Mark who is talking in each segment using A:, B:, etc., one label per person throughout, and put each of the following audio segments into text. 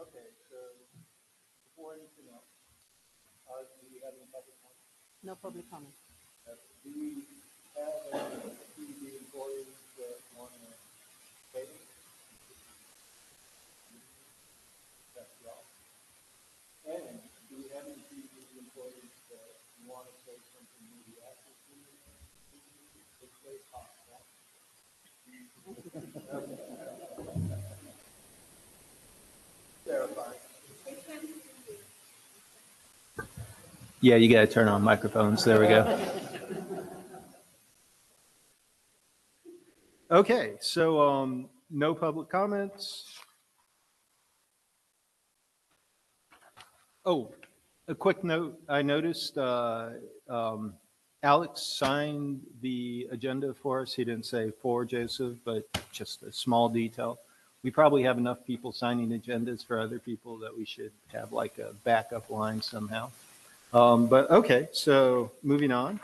A: Okay, so before anything else, do we have any public comment?
B: No public comment.
A: Do we have any PUD employees that want to say it? That's all. And do we have any PUD employees that want to say something maybe after the meeting? It's very possible. Verify.
C: Yeah, you got to turn on microphones. There we go. Okay, so no public comments. Oh, a quick note. I noticed Alex signed the agenda for us. He didn't say for Joseph, but just a small detail. We probably have enough people signing agendas for other people that we should have like a backup line somehow. But okay, so moving on.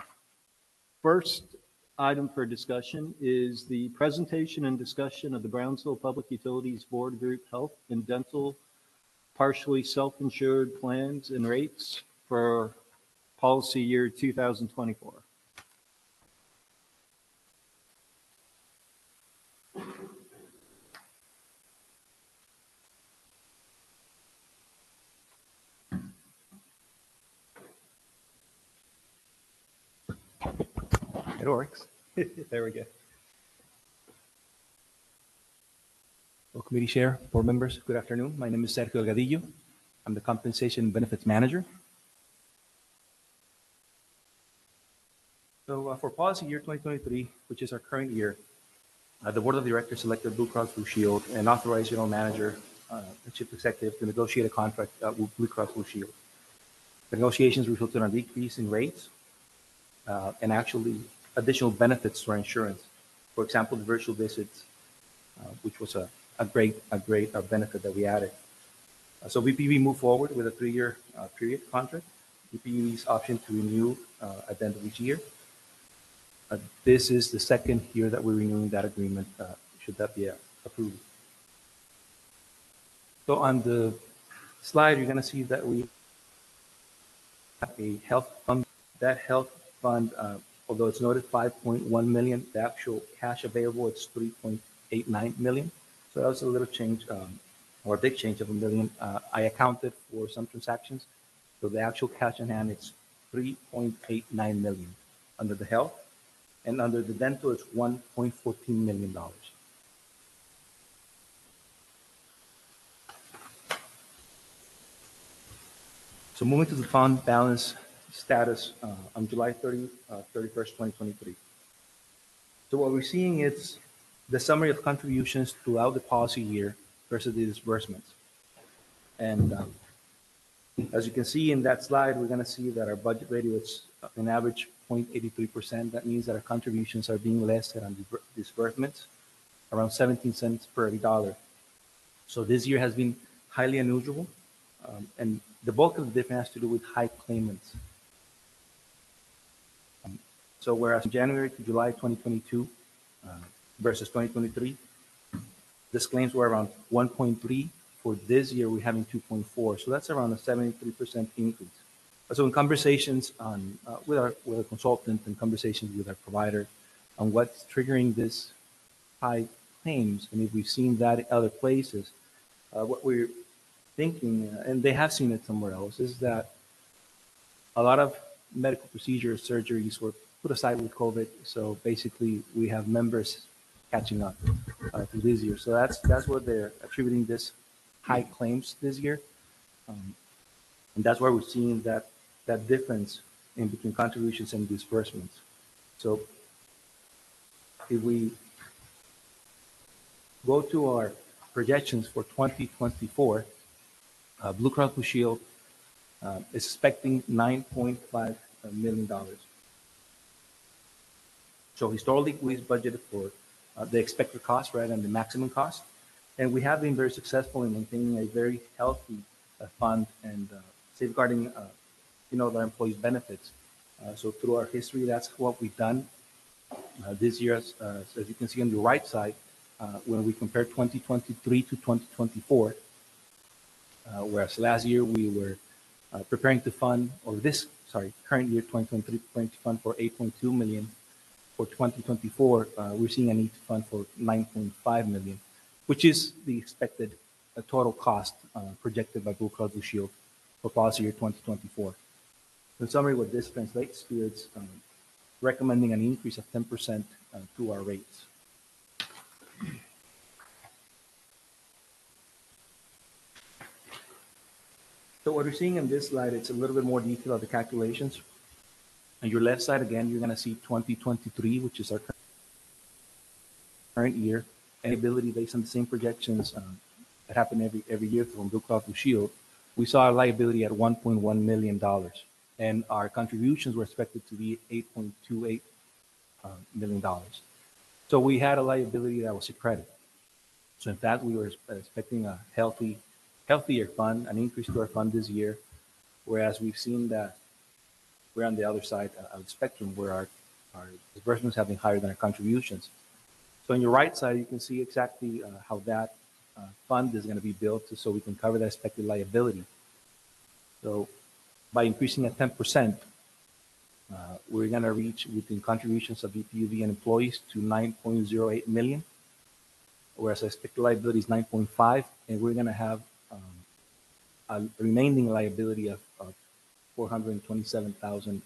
C: First item for discussion is the presentation and discussion of the Brownsville Public Utilities Board Group Health and Dental partially self-insured plans and rates for policy year 2024. It works. There we go.
D: Well, committee chair, board members, good afternoon. My name is Sergio Delgadillo. I'm the compensation benefits manager. So for policy year 2023, which is our current year, the board of directors selected Blue Cross Blue Shield and authorized general manager, the chief executive, to negotiate a contract with Blue Cross Blue Shield. The negotiations resulted in a decrease in rates and actually additional benefits to our insurance. For example, the virtual visits, which was a great benefit that we added. So VPB moved forward with a 3-year period contract. VPB's option to renew at the end of each year. This is the second year that we're renewing that agreement, should that be approved. So on the slide, you're going to see that we have a health fund. That health fund, although it's noted 5.1 million, the actual cash available is 3.89 million. So that was a little change, or a big change of $1 million. I accounted for some transactions. So the actual cash in hand is 3.89 million under the health, and under the dental, it's $1.14 million. So moving to the fund balance status on July 31st, 2023. So what we're seeing is the summary of contributions throughout the policy year versus the disbursements. And as you can see in that slide, we're going to see that our budget ratio is an average 0.83%. That means that our contributions are being less than on disbursements, around 17 cents per every dollar. So this year has been highly unusual, and the bulk of the difference has to do with high claimants. So whereas from January to July 2022 versus 2023, these claims were around 1.3. For this year, we're having 2.4. So that's around a 73% increase. So in conversations with our consultant and conversations with our provider on what's triggering this high claims, and if we've seen that in other places, what we're thinking, and they have seen it somewhere else, is that a lot of medical procedures, surgeries were put aside with COVID. So basically, we have members catching up through this year. So that's what they're attributing this high claims this year, and that's why we're seeing that difference in between contributions and disbursements. So if we go to our projections for 2024, Blue Cross Blue Shield is expecting $9.5 million. So historically, we've budgeted for the expected cost, right, and the maximum cost. And we have been very successful in maintaining a very healthy fund and safeguarding, our employees' benefits. So through our history, that's what we've done. This year, as you can see on the right side, when we compare 2023 to 2024, whereas last year we were preparing to fund, or this, sorry, current year 2023, preparing to fund for 8.2 million. For 2024, we're seeing a need to fund for 9.5 million, which is the expected total cost projected by Blue Cross Blue Shield for policy year 2024. In summary, what this translates to is recommending an increase of 10% to our rates. So what we're seeing in this slide, it's a little bit more detail of the calculations. On your left side, again, you're going to see 2023, which is our current year, and ability based on the same projections that happen every year from Blue Cross Blue Shield. We saw our liability at $1.1 million, and our contributions were expected to be $8.28 million. So we had a liability that was a credit. So in fact, we were expecting a healthier fund, an increase to our fund this year, whereas we've seen that we're on the other side of the spectrum where our disbursements have been higher than our contributions. So on your right side, you can see exactly how that fund is going to be built so we can cover that expected liability. So by increasing at 10%, we're going to reach within contributions of BPUV and employees to 9.08 million, whereas our expected liability is 9.5, and we're going to have a remaining liability of $427,000,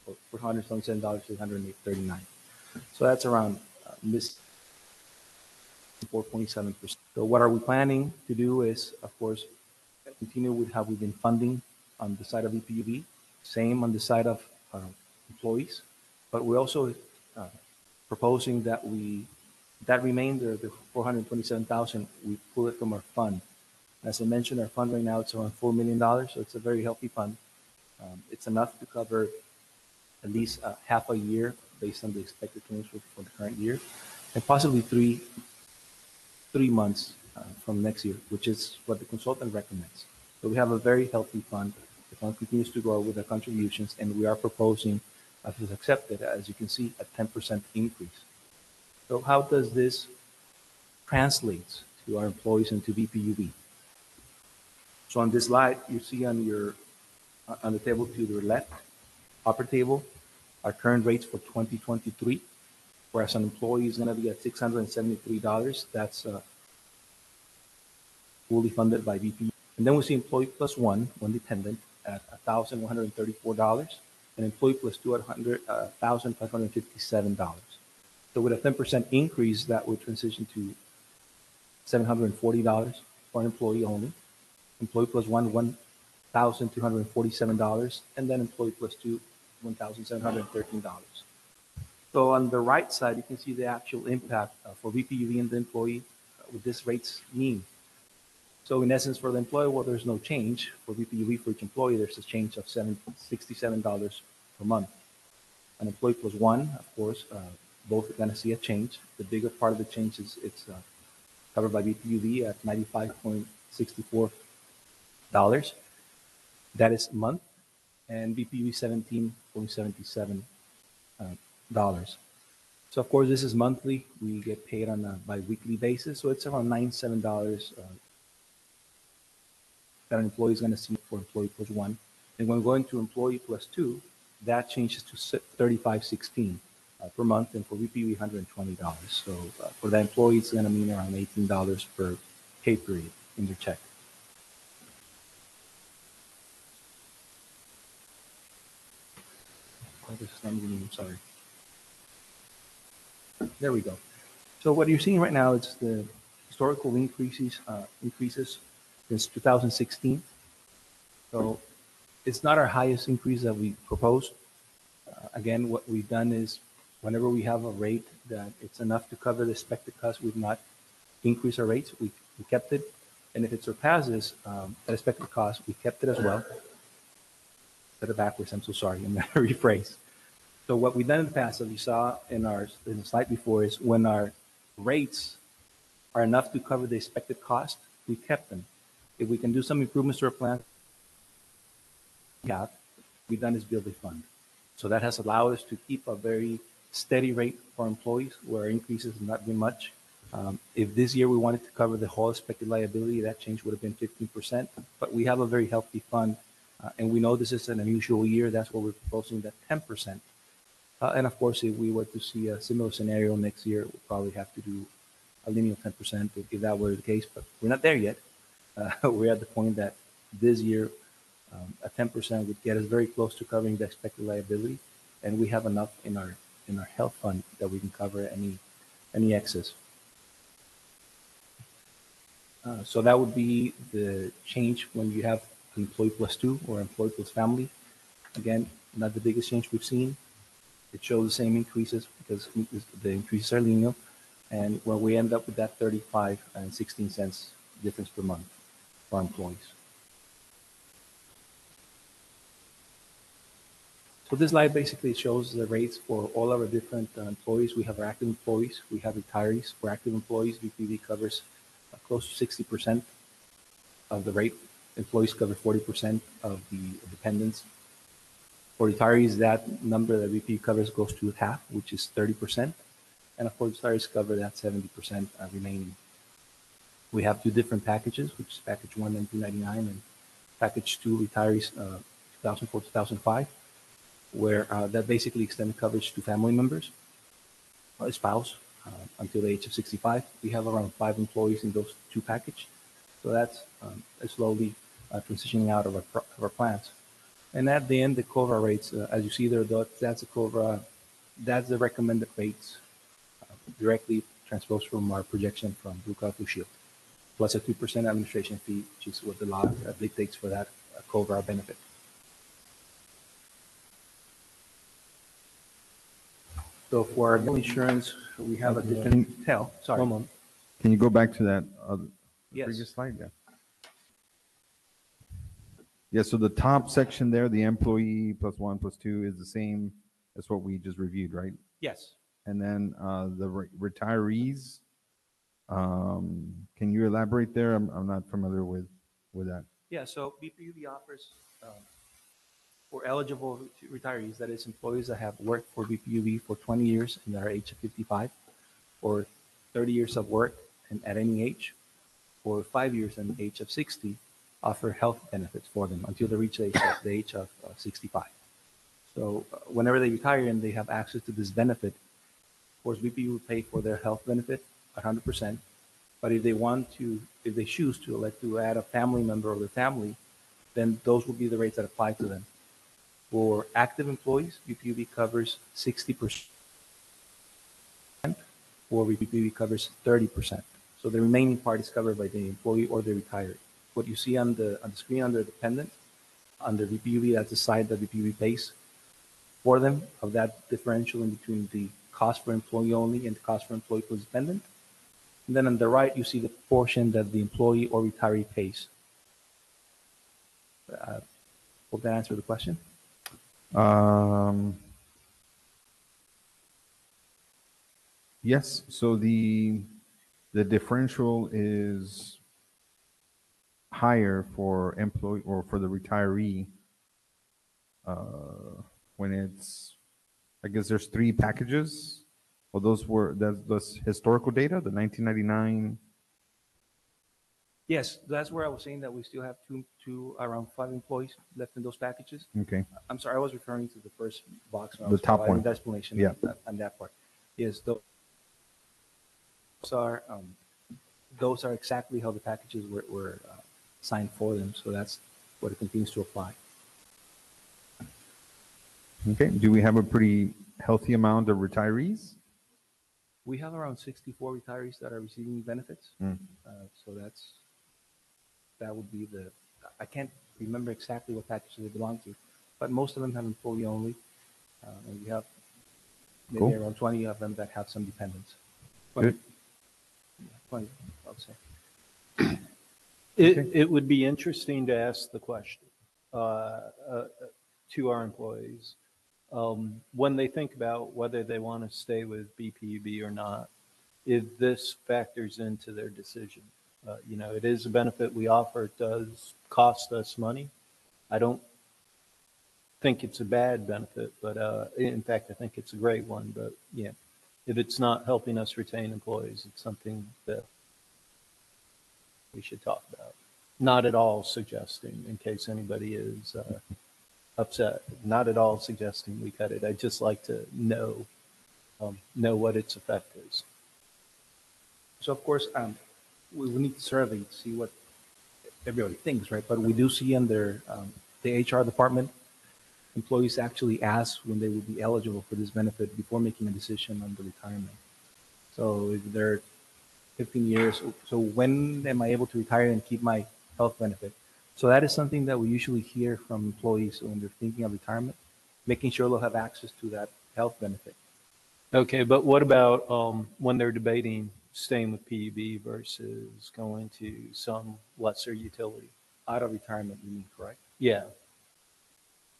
D: or $427,839. So that's around this 4.7%. So what are we planning to do is, of course, continue with how we've been funding on the side of EPUB, same on the side of employees, but we're also proposing that that remainder, the 427,000, we pull it from our fund. As I mentioned, our fund right now, it's around $4 million, so it's a very healthy fund. It's enough to cover at least half a year based on the expected claims for the current year, and possibly three months from next year, which is what the consultant recommends. So we have a very healthy fund. The fund continues to grow with our contributions, and we are proposing, if it's accepted, as you can see, a 10% increase. So how does this translate to our employees and to BPUB? So on this slide, you see on the table to your left, upper table, our current rates for 2023, whereas an employee is going to be at $673. That's fully funded by BPUB. And then we see employee plus one dependent, at $1,134, and employee plus two at $1,557. So with a 10% increase, that would transition to $740 for an employee only. Employee plus one, $1,247, and then employee plus two, $1,713. So on the right side, you can see the actual impact for BPUV and the employee with this rates mean. So in essence, for the employee, well, there's no change. For BPUV, for each employee, there's a change of $67 per month. An employee plus one, of course, both are going to see a change. The bigger part of the change is it's covered by BPUV at $95.64. That is a month, and BPUV $17.77. So of course, this is monthly. We get paid on a bi-weekly basis, so it's around $97 that an employee is going to see for employee plus one. And when going to employee plus two, that changes to $35.16 per month, and for BPUV $120. So for the employee, it's going to mean around $18 per pay period in their check. Oh, this is not moving, I'm sorry. There we go. So what you're seeing right now is the historical increases since 2016. So it's not our highest increase that we proposed. Again, what we've done is whenever we have a rate that it's enough to cover the expected cost, we've not increased our rates. We kept it. And if it surpasses that expected cost, we kept it as well. Said it backwards, I'm so sorry, I'm going to rephrase. So what we've done in the past, as you saw in the slide before, is when our rates are enough to cover the expected cost, we kept them. If we can do some improvements to our plan, we've done is build a fund. So that has allowed us to keep a very steady rate for employees where increases have not been much. If this year we wanted to cover the whole expected liability, that change would have been 15%, but we have a very healthy fund. And we know this is an unusual year. That's why we're proposing that 10%. And of course, if we were to see a similar scenario next year, we'll probably have to do a linear 10% if that were the case, but we're not there yet. We're at the point that this year, a 10% would get us very close to covering the expected liability, and we have enough in our health fund that we can cover any excess. So that would be the change when you have an employee plus two or employee plus family. Again, not the biggest change we've seen. It shows the same increases because the increases are linear, and when we end up with that 35 and 16 cents difference per month for our employees. So this slide basically shows the rates for all our different employees. We have our active employees, we have retirees. For active employees, BPV covers close to 60% of the rate. Employees cover 40% of the dependents. For retirees, that number that BPV covers goes to half, which is 30%. And of course, retirees cover that 70% remaining. We have two different packages, which is package 1 and 299, and package 2 retirees 2004 2005, where that basically extended coverage to family members, a spouse, until the age of 65. We have around 5 employees in those two packages. So that's slowly transitioning out of our plans. And at the end, the COBRA rates, as you see there, that's the COBRA, that's the recommended rates directly transposed from our projection from Blue Cross Blue Shield, plus a 2% administration fee, which is what the law dictates for that COBRA benefit. So for our dental insurance, we have a different tail. Sorry. One moment.
B: Can you go back to that
D: Yes.
B: previous slide? Yeah. Yeah, so the top section there, the employee plus 1 plus 2 is the same as what we just reviewed, right?
D: Yes.
B: And then the retirees, can you elaborate there? I'm not familiar with that.
D: Yeah, so BPUV offers for eligible retirees, that is employees that have worked for BPUV for 20 years and are age of 55, or 30 years of work and at any age, or 5 years and age of 60, offer health benefits for them until they reach the age of 65. So whenever they retire and they have access to this benefit, of course, BPU will pay for their health benefit 100%. But if they choose to elect to add a family member of their family, then those will be the rates that apply to them. For active employees, BPUV covers 60%, or BPUV covers 30%. So the remaining part is covered by the employee or the retiree. What you see on the screen under dependent, under BPUV, that's the side that BPUV pays for them of that differential in between the cost for employee only and the cost for employee plus dependent. And then on the right, you see the portion that the employee or retiree pays. Hope that answered the question.
B: Yes, so the differential is higher for employee or for the retiree when it's, I guess there's 3 packages. Well, that's historical data, the 1999.
D: Yes, that's where I was saying that we still have around 5 employees left in those packages.
B: Okay.
D: I'm sorry, I was referring to the first box. When I
B: The
D: was
B: top
D: providing
B: one.
D: the explanation
B: Yeah.
D: on that part. Yes, those are exactly how the packages were signed for them. So that's what it continues to apply.
B: Okay. Do we have a pretty healthy amount of retirees?
D: We have around 64 retirees that are receiving benefits. So that would be I can't remember exactly what packages they belong to, but most of them have employee only. And we have maybe around 20 of them that have some dependents. 20, I would say.
C: It would be interesting to ask the question to our employees when they think about whether they want to stay with BPUB or not, if this factors into their decision. It is a benefit we offer. It does cost us money. I don't think it's a bad benefit, but in fact, I think it's a great one. But yeah, if it's not helping us retain employees, it's something that we should talk about. Not at all suggesting, in case anybody is upset, not at all suggesting we cut it. I'd just like to know what its effect is.
D: So of course, we need to survey to see what everybody thinks, right? But we do see under the HR department, employees actually ask when they would be eligible for this benefit before making a decision on the retirement. So if they're 15 years, so when am I able to retire and keep my health benefit? So that is something that we usually hear from employees when they're thinking of retirement, making sure they'll have access to that health benefit.
C: Okay, but what about when they're debating staying with PUB versus going to some lesser utility?
D: Out of retirement, you mean, correct?
C: Yeah,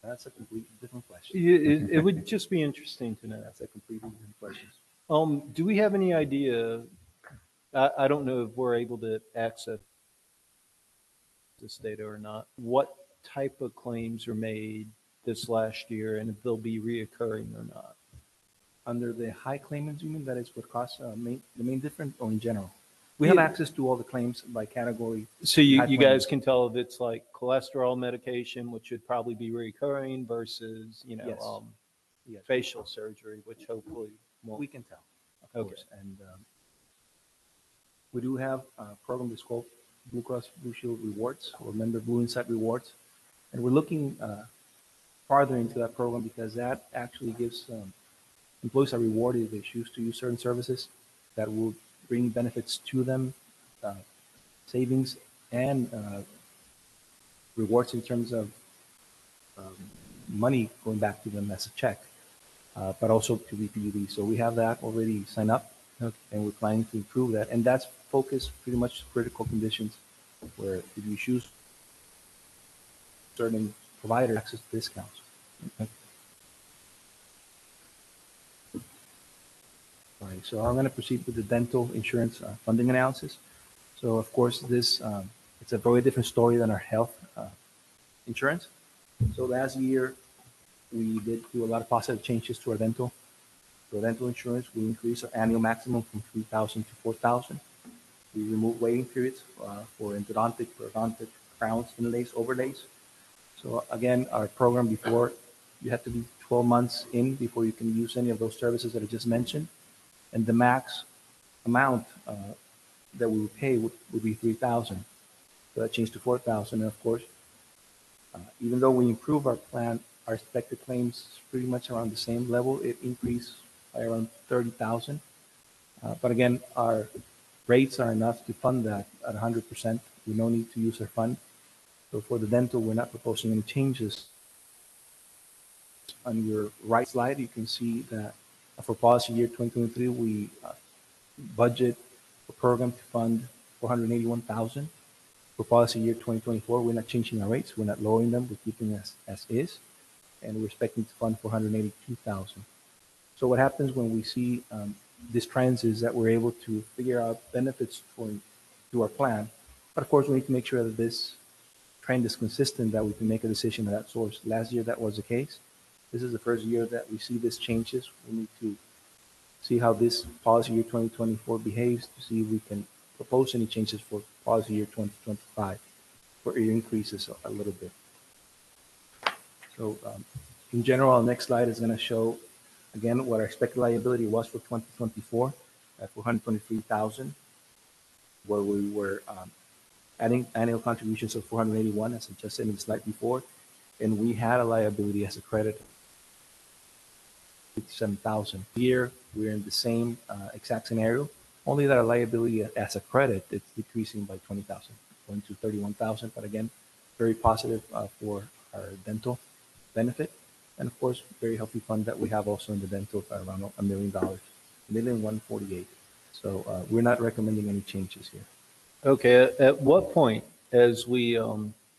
D: That's a completely different question.
C: it would just be interesting to know.
D: That's a completely different question.
C: Do we have any idea? I don't know if we're able to access this data or not. What type of claims are made this last year, and if they'll be reoccurring or not?
D: Under the high claimants, you mean that is what costs the main difference, or in general? We have
C: Yeah.
D: access to all the claims by category.
C: So you
D: High
C: guys
D: claims.
C: can tell if it's like cholesterol medication, which should probably be recurring, versus
D: Yes. Yes.
C: facial surgery, which hopefully won't.
D: We can tell, of
C: Okay.
D: course. And we do have a program that's called Blue Cross Blue Shield Rewards, or Member Blue Insight Rewards. And we're looking farther into that program because that actually gives employees are rewarded if they choose to use certain services that will bring benefits to them, savings, and rewards in terms of money going back to them as a check, but also to BPUD. So we have that already signed up,
C: Okay.
D: and we're planning to improve that. And that's focused pretty much critical conditions where if you choose certain provider access discounts. All right, so I'm going to proceed with the dental insurance funding analysis. So of course, this it's a very different story than our health insurance. So last year, we did do a lot of positive changes to our dental. For dental insurance, we increased our annual maximum from 3,000 to 4,000. We removed waiting periods for endodontic, periodontic, crowns, inlays, overlays. So again, our program before, you had to be 12 months in before you can use any of those services that I just mentioned. And the max amount that we would pay would be 3,000. So that changed to 4,000. And of course, even though we improve our plan, our expected claims is pretty much around the same level. It increased by around 30,000. But again, our rates are enough to fund that at 100%. We no need to use our fund. So for the dental, we're not proposing any changes. On your right slide, you can see that for policy year 2023, we budget a program to fund 481,000. For policy year 2024, we're not changing our rates. We're not lowering them. We're keeping as is. And we're expecting to fund 482,000. So what happens when we see these trends is that we're able to figure out benefits to our plan. But of course, we need to make sure that this trend is consistent, that we can make a decision at that source. Last year, that was the case. This is the first year that we see these changes. We need to see how this policy year 2024 behaves to see if we can propose any changes for policy year 2025, where it increases a little bit. So in general, our next slide is going to show, again, what our expected liability was for 2024 at 423,000, where we were adding annual contributions of 481, as I just said in the slide before, and we had a liability as a credit 57,000. Here, we're in the same exact scenario, only that our liability as a credit, it's decreasing by 20,000, going to 31,000. But again, very positive for our dental benefit. And of course, very healthy fund that we have also in the dental at around $1 million, $1,148,000. So we're not recommending any changes here.
C: Okay. At what point, as we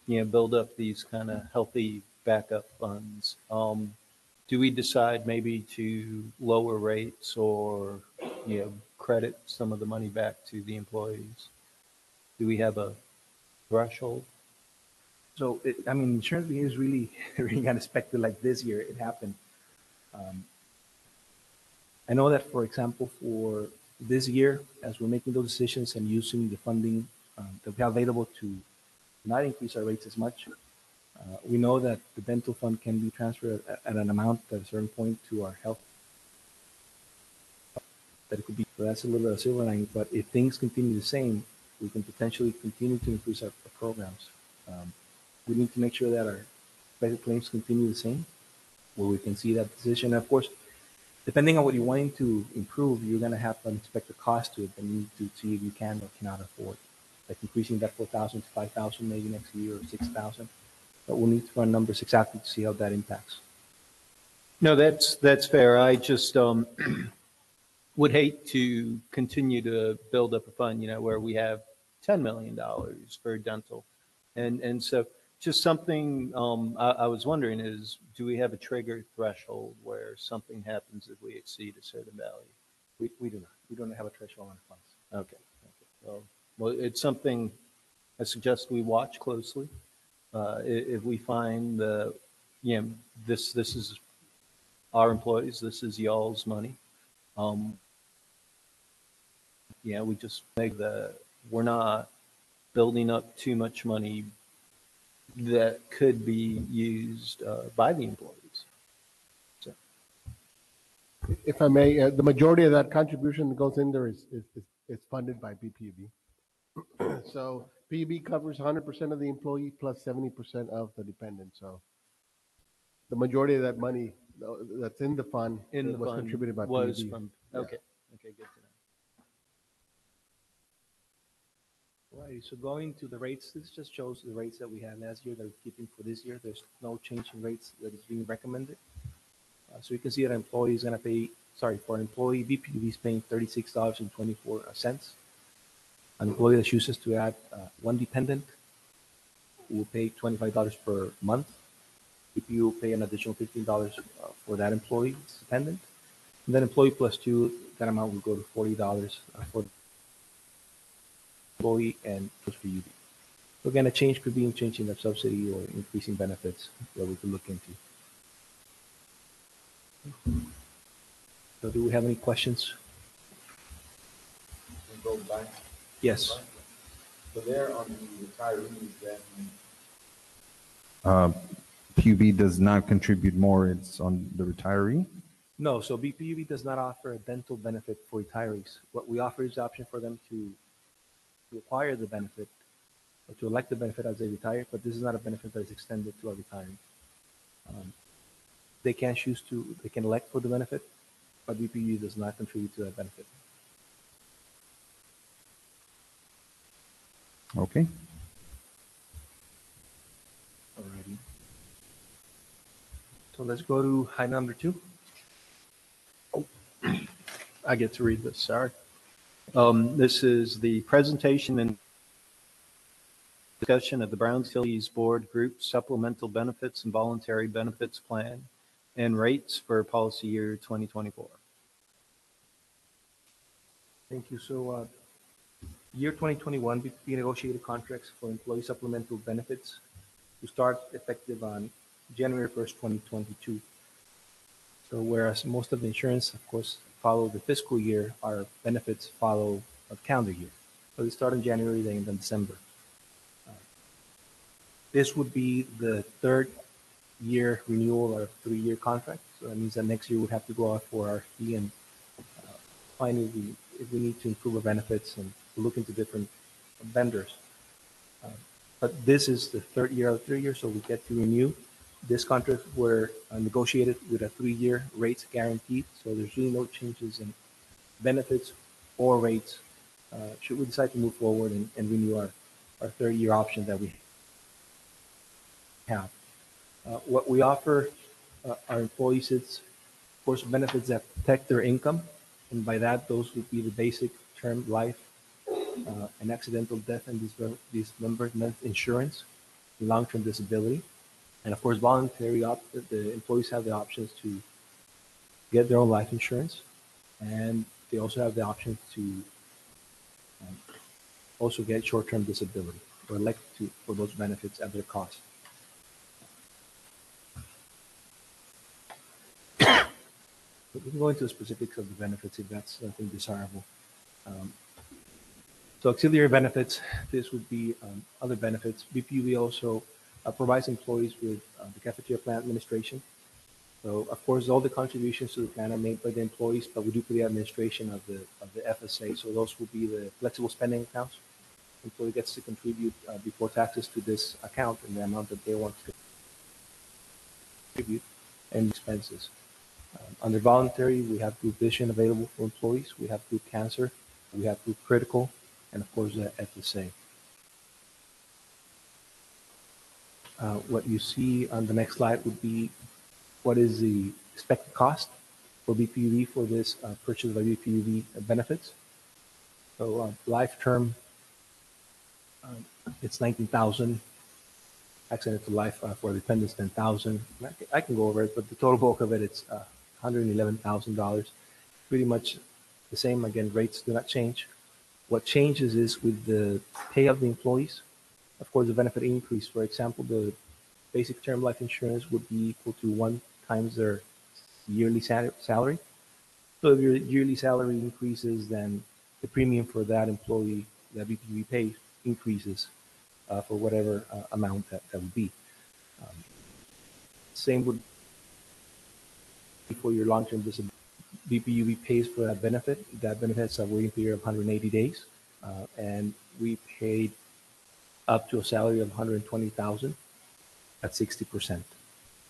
C: build up these kind of healthy backup funds, do we decide maybe to lower rates or credit some of the money back to the employees? Do we have a threshold?
D: So, I mean, insurance behavior is really, really unexpected. Like this year, it happened. I know that, for example, for this year, as we're making those decisions and using the funding that we have available to not increase our rates as much, we know that the dental fund can be transferred at an amount at a certain point to our health. That it could be, so that's a little bit of silver lining. But if things continue the same, we can potentially continue to increase our programs. We need to make sure that our expected claims continue the same, where we can see that decision. And of course, depending on what you're wanting to improve, you're going to have an expected cost to it, and you need to see if you can or cannot afford, like increasing that 4,000 to 5,000 maybe next year, or 6,000. But we'll need to run numbers exactly to see how that impacts.
C: No, that's fair. I just would hate to continue to build up a fund, where we have $10 million for dental. And so just something I was wondering is, do we have a trigger threshold where something happens if we exceed a certain value?
D: We do not. We don't have a threshold on funds.
C: Okay. Well, it's something I suggest we watch closely. If we find this is our employees, this is y'all's money. We just make we're not building up too much money that could be used by the employees. So.
E: If I may, the majority of that contribution that goes in there is funded by BPUB. So PUB covers 100% of the employee plus 70% of the dependent. So the majority of that money that's in the fund was contributed by
C: was
E: PUB.
C: from okay, good to know.
D: Right. So going to the rates, this just shows the rates that we had last year that we're keeping for this year. There's no change in rates that is being recommended. So you can see that an employee is going to pay, for an employee, BPUB is paying $36.24. An employee that chooses to add one dependent will pay $25 per month. BPU will pay an additional $15 for that employee's dependent. And then employee plus two, that amount will go to $40 for the employee and just for UB. So again, a change could be in changing the subsidy or increasing benefits that we could look into. So do we have any questions?
F: Go back.
D: Yes.
F: So there on the retirees, then
B: PUB does not contribute more. It's on the retiree.
D: No, so BPUB does not offer a dental benefit for retirees. What we offer is the option for them to acquire the benefit or to elect the benefit as they retire, but this is not a benefit that is extended to our retirees. They can choose to, they can elect for the benefit, but BPUB does not contribute to that benefit.
B: Okay.
D: Alrighty. So let's go to item number 2.
C: I get to read this. Sorry. This is the presentation and discussion of the Browns-Hillies Board Group Supplemental Benefits and Voluntary Benefits Plan and rates for policy year 2024.
D: Thank you. So, year 2021, we negotiated contracts for employee supplemental benefits to start effective on January 1st, 2022. So whereas most of the insurance, of course, follow the fiscal year, our benefits follow a calendar year. So they start in January, they end in December. This would be the third year renewal or 3-year contract. So that means that next year we'd have to go out for RFP and find if we need to improve our benefits and look into different vendors. But this is the third year of 3 years, so we get to renew. This contract were negotiated with a 3-year rates guaranteed, so there's really no changes in benefits or rates should we decide to move forward and renew our 3rd-year option that we have. What we offer our employees is, of course, benefits that protect their income, and by that, those would be the basic term life and accidental death and dismemberment insurance, long-term disability. And of course, voluntary, the employees have the options to get their own life insurance. And they also have the option to also get short-term disability. or elect to for those benefits at their cost. But we can go into the specifics of the benefits if that's something desirable. Um, So auxiliary benefits, this would be other benefits. BPUV also provides employees with the cafeteria plan administration. So of course, all the contributions to the plan are made by the employees, but we do for the administration of the FSA. So those will be the flexible spending accounts. Employee gets to contribute before taxes to this account in the amount that they want to contribute and expenses. Under voluntary, we have group vision available for employees. We have group cancer. We have group critical, and of course the FSA. What you see on the next slide would be what is the expected cost for BPUV for this purchase of BPUV benefits. So life term, it's 19,000. Accidental life for dependents 10,000. I can go over it, but the total bulk of it, it's $111,000. Pretty much the same. Again, rates do not change. What changes is with the pay of the employees. Of course, the benefit increase. For example, the basic term life insurance would be equal to 1 times their yearly salary. So if your yearly salary increases, then the premium for that employee that BPV pays increases for whatever amount that would be. Same would be for your long-term disability. BPUV pays for that benefit. That benefit has a waiting period of 180 days, and we paid up to a salary of 120,000 at 60%.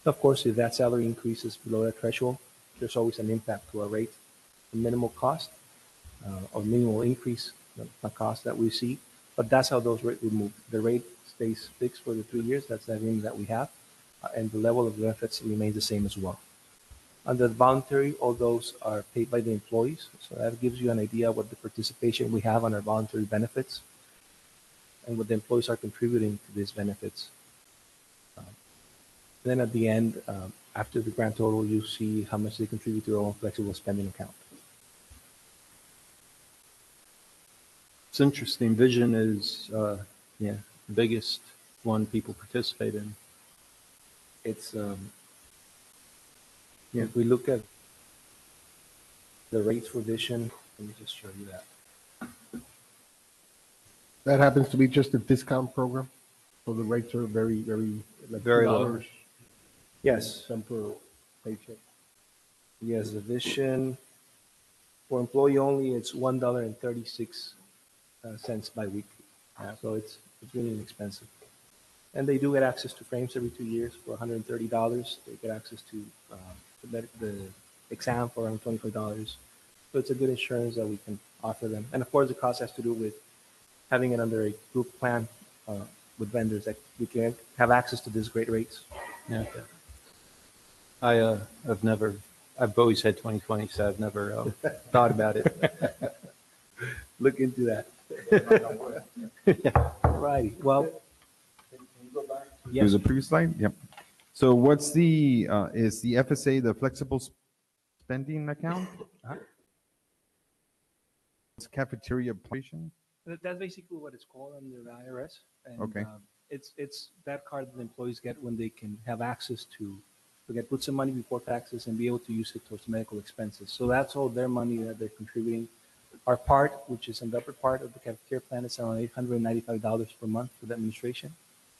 D: Of course, if that salary increases below that threshold, there's always an impact to our rate. The minimal cost or minimal increase, the cost that we see, but that's how those rates would move. The rate stays fixed for the 3 years. That's the agreement that we have, and the level of benefits remains the same as well. Under the voluntary, all those are paid by the employees. So that gives you an idea of what the participation we have on our voluntary benefits and what the employees are contributing to these benefits. Then at the end, after the grand total, you see how much they contribute to their own flexible spending account.
C: It's interesting. Vision is, the biggest one people participate in.
D: It's if we look at the rates for vision, let me just show you that.
E: That happens to be just a discount program, so the rates are very, very, like
C: Very low.
E: $2
D: Yes,
E: some per paycheck.
D: yes, the vision for employee only, it's $1.36 bi-weekly. So it's really inexpensive. And they do get access to frames every 2 years for $130. They get access to the exam for around $25. So it's a good insurance that we can offer them. And of course, the cost has to do with having it under a group plan with vendors that we can have access to these great rates.
C: Yeah. I've always had 2020, so I've never thought about it.
D: Look into that. Righty. Well,
F: Can you go back to
B: Here's a previous slide. Yep. So what's the, is the FSA the flexible spending account? It's cafeteria operation?
D: that's basically what it's called under the IRS. And,
B: Okay.
D: It's that card that employees get when they can have access to put some money before taxes and be able to use it towards medical expenses. So that's all their money that they're contributing. Our part, which is in the upper part of the cafeteria plan, is around $895 per month for the administration.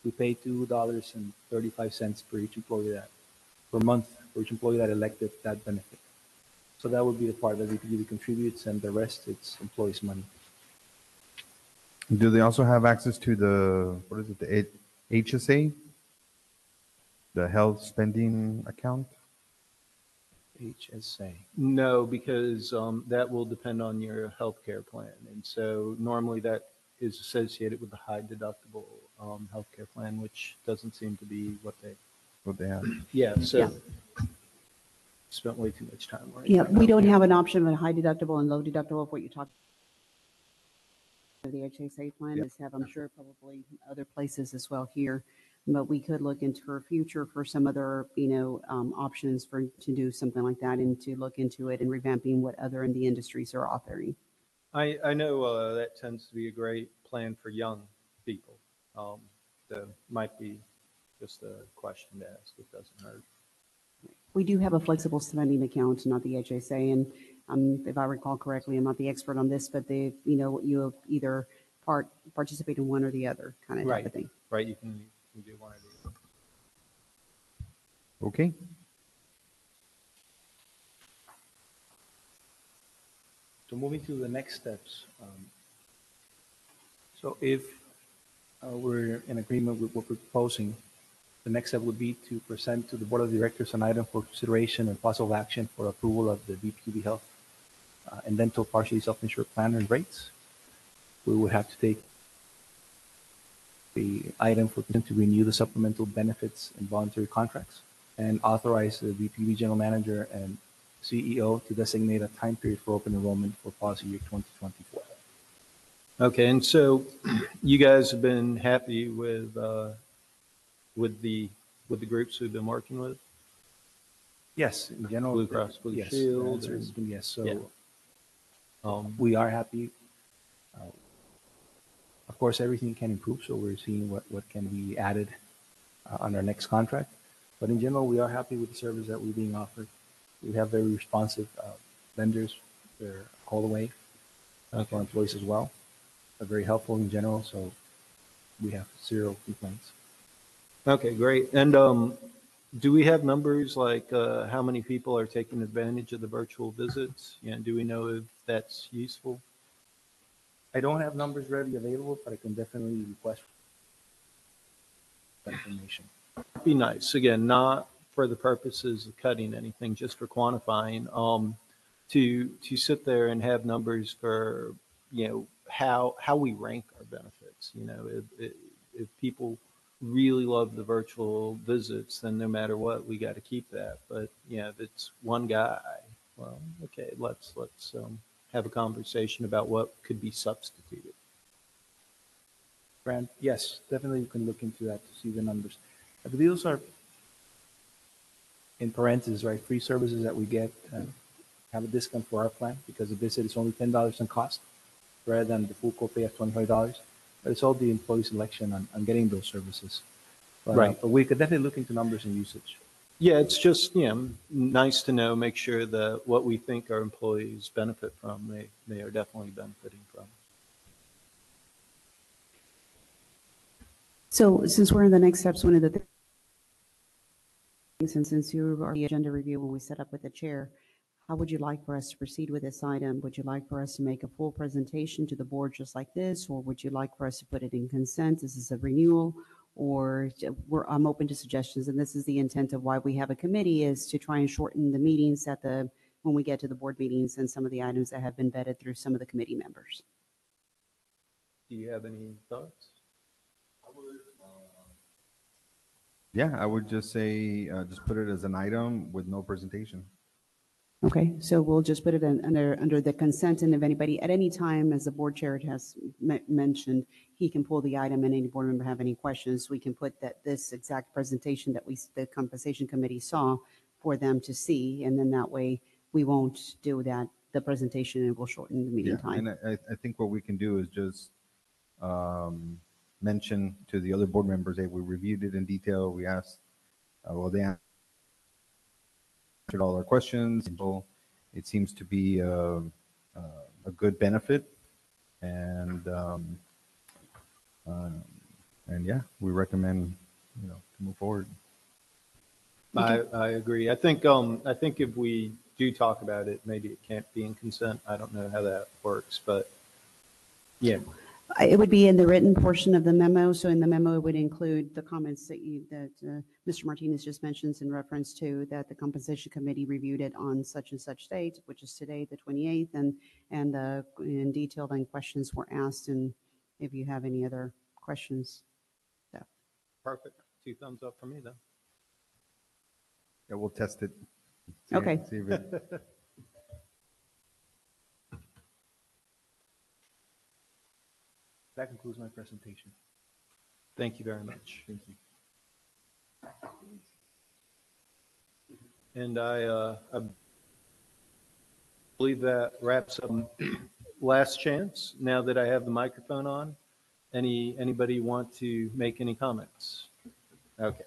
D: We pay $2.35 per each employee per month for each employee that elected that benefit. So that would be the part that BPUV contributes, and the rest it's employees' money.
B: Do they also have access to the, what is it, the HSA? The health spending account?
D: HSA.
C: No, because that will depend on your healthcare plan. And so normally that is associated with the high deductible healthcare plan, which doesn't seem to be what they
B: have?
C: Yeah, so
G: Yeah.
C: spent way too much time worrying.
G: Yeah,
C: about
G: we don't
C: healthcare.
G: have an option of a high deductible and low deductible of what you talked. The HSA plan is have, I'm sure, probably other places as well here, but we could look into our future for some other, options to do something like that and to look into it and revamping what other in the industries are offering.
C: I know that tends to be a great plan for young people. That might be just a question to ask. It doesn't hurt.
G: We do have a flexible spending account, not the HSA, and if I recall correctly, I'm not the expert on this, but you either participate in one or the other kind of type of thing.
C: Right. You can do one or the other.
B: Okay.
D: So moving to the next steps. So if we're in agreement with what we're proposing, the next step would be to present to the Board of Directors an item for consideration and possible action for approval of the BPB Health and Dental Partially Self-Insured Plan and rates. We would have to take the item for consent to renew the supplemental benefits and voluntary contracts and authorize the BPB General Manager and CEO to designate a time period for open enrollment for policy year 2024.
C: Okay, and so you guys have been happy with the groups we've been working with?
D: Yes, in general.
C: Blue Cross Blue
D: yes,
C: Shield
D: the answer has
C: and-
D: been yes. So
C: Yeah.
D: we are happy. Of course, everything can improve, so we're seeing what can be added on our next contract. But in general, we are happy with the service that we're being offered. We have very responsive vendors. They're all the way for our employees as well. They're very helpful in general, so we have zero complaints.
C: Okay, great. And do we have numbers like how many people are taking advantage of the virtual visits? And do we know if that's useful?
D: I don't have numbers readily available, but I can definitely request that information.
C: Be nice. Again, not for the purposes of cutting anything, just for quantifying. To sit there and have numbers for how we rank our benefits. If people really love the virtual visits, then no matter what, we got to keep that. But if it's one guy, well, okay, let's have a conversation about what could be substituted.
D: Brand, yes, definitely you can look into that to see the numbers. I believe those are in parentheses, right? Free services that we get have a discount for our plan because the visit is only $10 in cost rather than the full copay of $25. But it's all the employee selection on getting those services. But,
C: Right.
D: But we could definitely look into numbers and usage.
C: Yeah, it's just nice to know, make sure that what we think our employees benefit from, they are definitely benefiting from.
G: So since we're in the next steps, one of the things, and since you are the agenda review when we set up with the chair, how would you like for us to proceed with this item? Would you like for us to make a full presentation to the board just like this, or would you like for us to put it in consent? This is a renewal, or I'm open to suggestions, and this is the intent of why we have a committee, is to try and shorten the meetings when we get to the board meetings and some of the items that have been vetted through some of the committee members.
C: Do you have any thoughts?
B: Yeah, I would just say, just put it as an item with no presentation.
G: Okay, so we'll just put it under the consent, and if anybody, at any time, as the board chair has mentioned, he can pull the item, and any board member have any questions, we can put this exact presentation that the compensation committee saw for them to see, and then that way we won't do the presentation, and it will shorten the meeting time.
B: And I think what we can do is just mention to the other board members, hey, we reviewed it in detail. We asked, they answered all our questions. It seems to be a good benefit, and yeah, we recommend to move forward.
C: I agree. I think if we do talk about it, maybe it can't be in consent. I don't know how that works, but yeah.
G: It would be in the written portion of the memo. So in the memo, it would include the comments that Mr. Martinez just mentions in reference to that the compensation committee reviewed it on such and such date, which is today, the 28th, and in detail, then questions were asked. And if you have any other questions.
C: Perfect. 2 thumbs up for me then.
B: Yeah, we'll test it.
G: Okay.
B: See if it,
D: That concludes my presentation.
C: Thank you very much.
D: Thank you.
C: And I believe that wraps up last chance. Now that I have the microphone on, Anybody want to make any comments? Okay.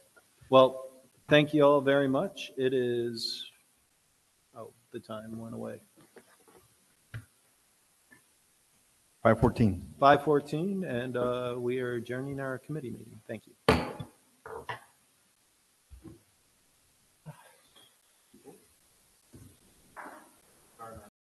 C: Well, thank you all very much. It is, oh, the time went away.
B: 5:14.
C: 5:14, and we are adjourning our committee meeting. Thank you.